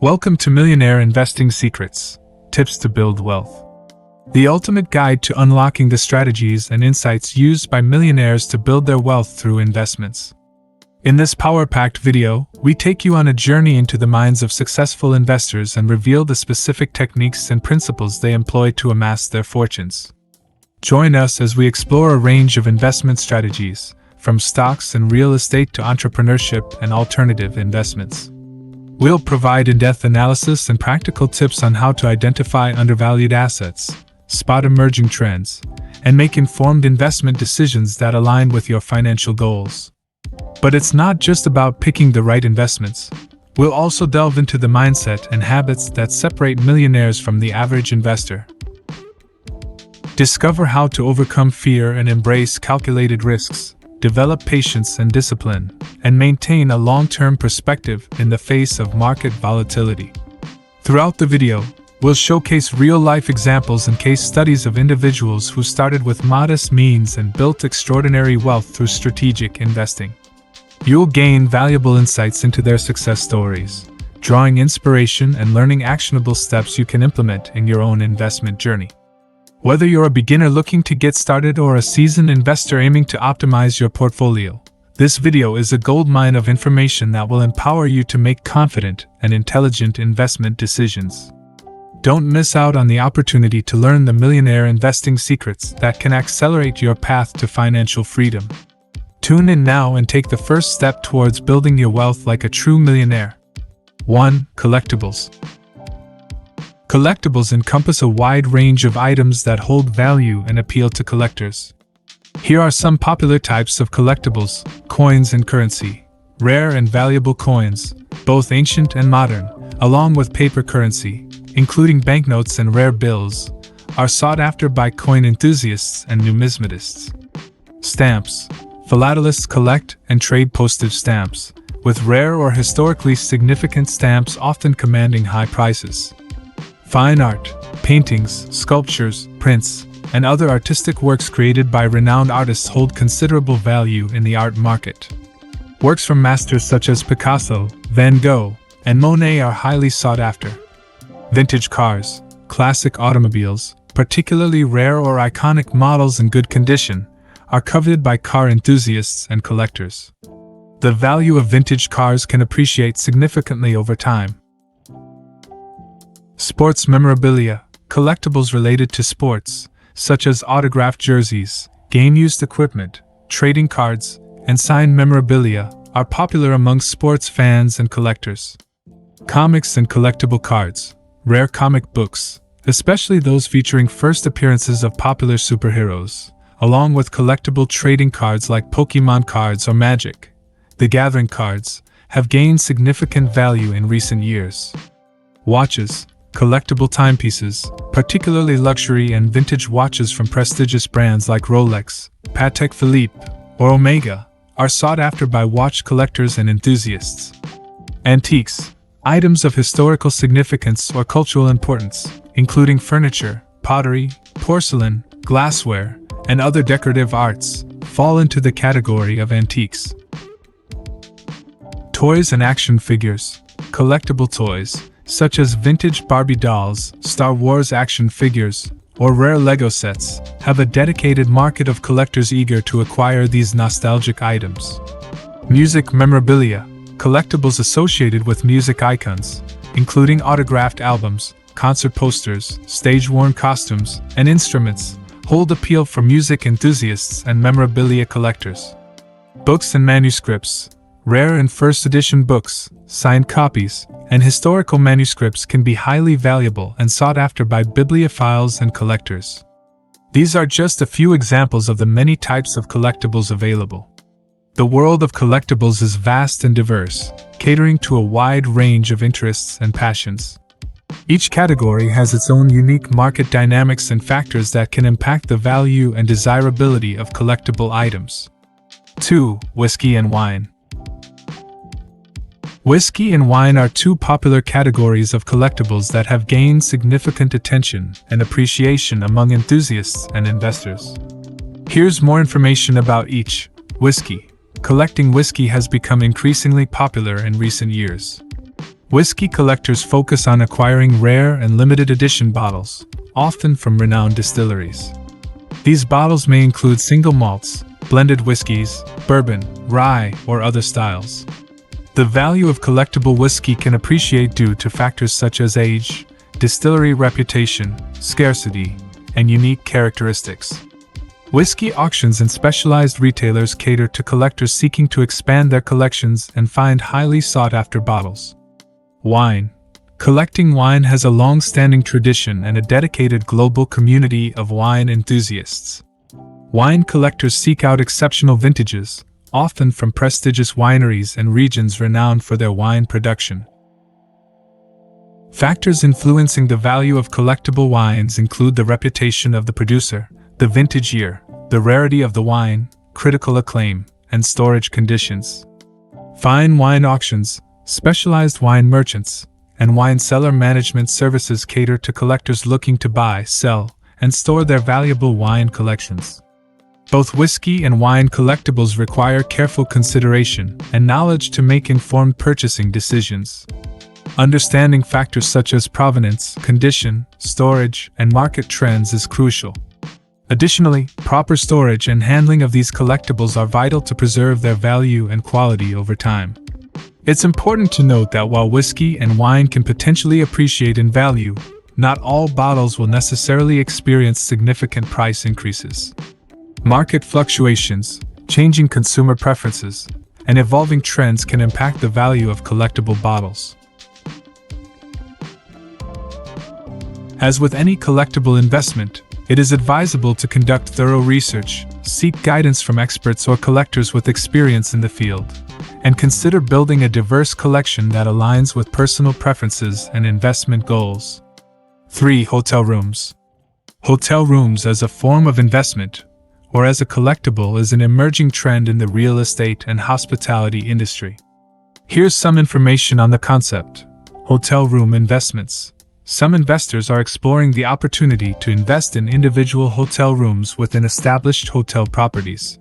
Welcome to Millionaire Investing Secrets, Tips to Build Wealth. The ultimate guide to unlocking the strategies and insights used by millionaires to build their wealth through investments. In this power-packed video, we take you on a journey into the minds of successful investors and reveal the specific techniques and principles they employ to amass their fortunes. Join us as we explore a range of investment strategies, from stocks and real estate to entrepreneurship and alternative investments. We'll provide in-depth analysis and practical tips on how to identify undervalued assets, spot emerging trends, and make informed investment decisions that align with your financial goals. But it's not just about picking the right investments. We'll also delve into the mindset and habits that separate millionaires from the average investor. Discover how to overcome fear and embrace calculated risks, develop patience and discipline, and maintain a long-term perspective in the face of market volatility. Throughout the video, we'll showcase real-life examples and case studies of individuals who started with modest means and built extraordinary wealth through strategic investing. You'll gain valuable insights into their success stories, drawing inspiration and learning actionable steps you can implement in your own investment journey. Whether you're a beginner looking to get started or a seasoned investor aiming to optimize your portfolio, this video is a goldmine of information that will empower you to make confident and intelligent investment decisions. Don't miss out on the opportunity to learn the millionaire investing secrets that can accelerate your path to financial freedom. Tune in now and take the first step towards building your wealth like a true millionaire. 1. Collectibles. Collectibles encompass a wide range of items that hold value and appeal to collectors. Here are some popular types of collectibles: coins and currency. Rare and valuable coins, both ancient and modern, along with paper currency, including banknotes and rare bills, are sought after by coin enthusiasts and numismatists. Stamps. Philatelists collect and trade postage stamps, with rare or historically significant stamps often commanding high prices. Fine art, paintings, sculptures, prints, and other artistic works created by renowned artists hold considerable value in the art market. Works from masters such as Picasso, Van Gogh, and Monet are highly sought after. Vintage cars, classic automobiles, particularly rare or iconic models in good condition, are coveted by car enthusiasts and collectors. The value of vintage cars can appreciate significantly over time. Sports memorabilia. Collectibles related to sports, such as autographed jerseys, game-used equipment, trading cards, and signed memorabilia, are popular among sports fans and collectors. Comics and collectible cards. Rare comic books, especially those featuring first appearances of popular superheroes, along with collectible trading cards like Pokemon cards or Magic: The Gathering cards, have gained significant value in recent years. Watches. Collectible timepieces, particularly luxury and vintage watches from prestigious brands like Rolex, Patek Philippe, or Omega, are sought after by watch collectors and enthusiasts. Antiques. Items of historical significance or cultural importance, including furniture, pottery, porcelain, glassware, and other decorative arts, fall into the category of antiques. Toys and action figures. Collectible toys, such as vintage Barbie dolls, Star Wars action figures, or rare Lego sets, have a dedicated market of collectors eager to acquire these nostalgic items. Music memorabilia. Collectibles associated with music icons, including autographed albums, concert posters, stage-worn costumes, and instruments, hold appeal for music enthusiasts and memorabilia collectors. Books and manuscripts. Rare and first-edition books, signed copies, and historical manuscripts can be highly valuable and sought after by bibliophiles and collectors. These are just a few examples of the many types of collectibles available. The world of collectibles is vast and diverse, catering to a wide range of interests and passions. Each category has its own unique market dynamics and factors that can impact the value and desirability of collectible items. 2. Whiskey and wine. Whiskey and wine are two popular categories of collectibles that have gained significant attention and appreciation among enthusiasts and investors. Here's more information about each. Whiskey. Collecting whiskey has become increasingly popular in recent years. Whiskey collectors focus on acquiring rare and limited edition bottles, often from renowned distilleries. These bottles may include single malts, blended whiskeys, bourbon, rye, or other styles. The value of collectible whiskey can appreciate due to factors such as age, distillery reputation, scarcity, and unique characteristics. Whiskey auctions and specialized retailers cater to collectors seeking to expand their collections and find highly sought-after bottles. Wine. Collecting wine has a long-standing tradition and a dedicated global community of wine enthusiasts. Wine collectors seek out exceptional vintages, often from prestigious wineries and regions renowned for their wine production. Factors influencing the value of collectible wines include the reputation of the producer, the vintage year, the rarity of the wine, critical acclaim, and storage conditions. Fine wine auctions, specialized wine merchants, and wine cellar management services cater to collectors looking to buy, sell, and store their valuable wine collections. Both whiskey and wine collectibles require careful consideration and knowledge to make informed purchasing decisions. Understanding factors such as provenance, condition, storage, and market trends is crucial. Additionally, proper storage and handling of these collectibles are vital to preserve their value and quality over time. It's important to note that while whiskey and wine can potentially appreciate in value, not all bottles will necessarily experience significant price increases. Market fluctuations, changing consumer preferences, and evolving trends can impact the value of collectible bottles. As with any collectible investment, it is advisable to conduct thorough research, seek guidance from experts or collectors with experience in the field, and consider building a diverse collection that aligns with personal preferences and investment goals. 3. Hotel rooms. Hotel rooms as a form of investment, or as a collectible, is an emerging trend in the real estate and hospitality industry. Here's some information on the concept. Hotel room investments. Some investors are exploring the opportunity to invest in individual hotel rooms within established hotel properties.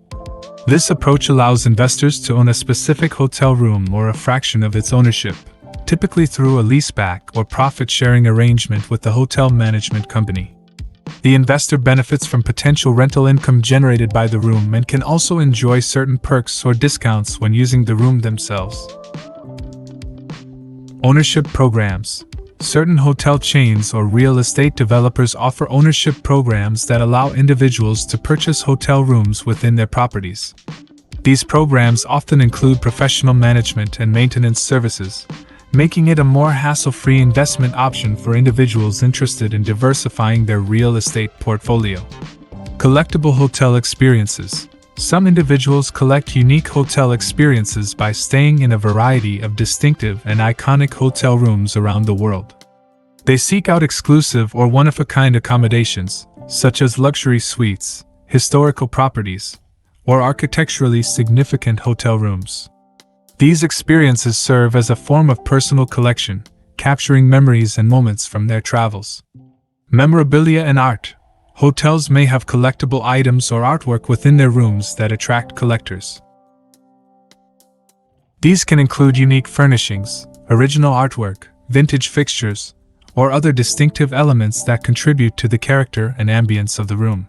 This approach allows investors to own a specific hotel room or a fraction of its ownership, typically through a leaseback or profit-sharing arrangement with the hotel management company. The investor benefits from potential rental income generated by the room and can also enjoy certain perks or discounts when using the room themselves. Ownership programs. Certain hotel chains or real estate developers offer ownership programs that allow individuals to purchase hotel rooms within their properties. These programs often include professional management and maintenance services, making it a more hassle-free investment option for individuals interested in diversifying their real estate portfolio. Collectible hotel experiences. Some individuals collect unique hotel experiences by staying in a variety of distinctive and iconic hotel rooms around the world. They seek out exclusive or one-of-a-kind accommodations, such as luxury suites, historical properties, or architecturally significant hotel rooms. These experiences serve as a form of personal collection, capturing memories and moments from their travels. Memorabilia and art. Hotels may have collectible items or artwork within their rooms that attract collectors. These can include unique furnishings, original artwork, vintage fixtures, or other distinctive elements that contribute to the character and ambience of the room.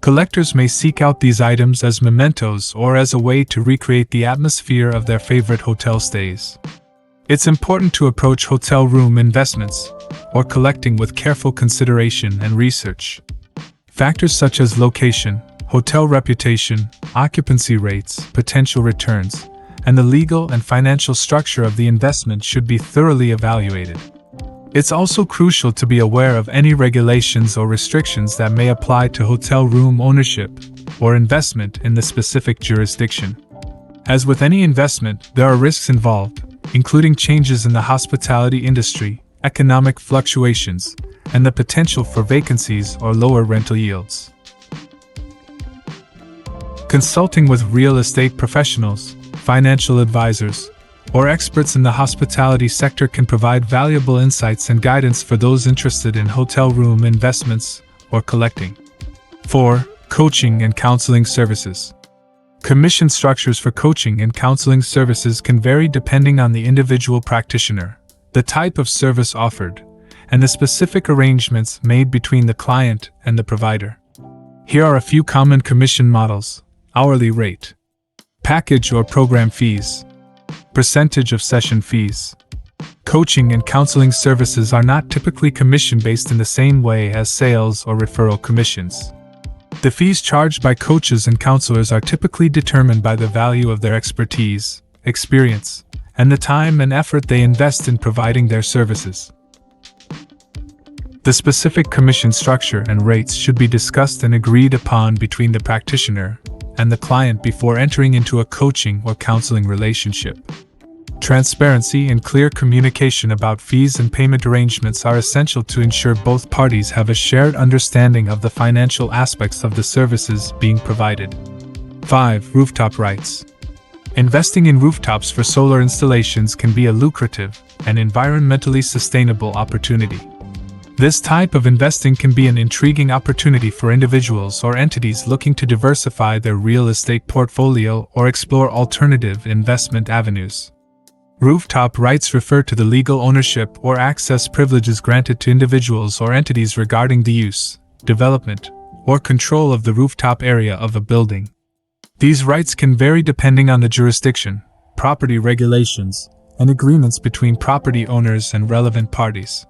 Collectors may seek out these items as mementos or as a way to recreate the atmosphere of their favorite hotel stays. It's important to approach hotel room investments, or collecting, with careful consideration and research. Factors such as location, hotel reputation, occupancy rates, potential returns, and the legal and financial structure of the investment should be thoroughly evaluated. It's also crucial to be aware of any regulations or restrictions that may apply to hotel room ownership or investment in the specific jurisdiction. As with any investment, there are risks involved, including changes in the hospitality industry, economic fluctuations, and the potential for vacancies or lower rental yields. Consulting with real estate professionals, financial advisors, or experts in the hospitality sector can provide valuable insights and guidance for those interested in hotel room investments or collecting. 4. Coaching and counseling services. Commission structures for coaching and counseling services can vary depending on the individual practitioner, the type of service offered, and the specific arrangements made between the client and the provider. Here are a few common commission models: hourly rate, package or program fees, percentage of session fees. Coaching and counseling services are not typically commission-based in the same way as sales or referral commissions. The fees charged by coaches and counselors are typically determined by the value of their expertise, experience, and the time and effort they invest in providing their services. The specific commission structure and rates should be discussed and agreed upon between the practitioner and the client before entering into a coaching or counseling relationship. Transparency and clear communication about fees and payment arrangements are essential to ensure both parties have a shared understanding of the financial aspects of the services being provided. 5. Rooftop rights. Investing in rooftops for solar installations can be a lucrative and environmentally sustainable opportunity. This type of investing can be an intriguing opportunity for individuals or entities looking to diversify their real estate portfolio or explore alternative investment avenues. Rooftop rights refer to the legal ownership or access privileges granted to individuals or entities regarding the use, development, or control of the rooftop area of a building. These rights can vary depending on the jurisdiction, property regulations, and agreements between property owners and relevant parties.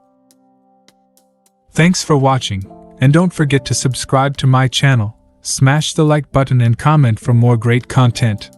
Thanks for watching, and don't forget to subscribe to my channel, smash the like button and comment for more great content.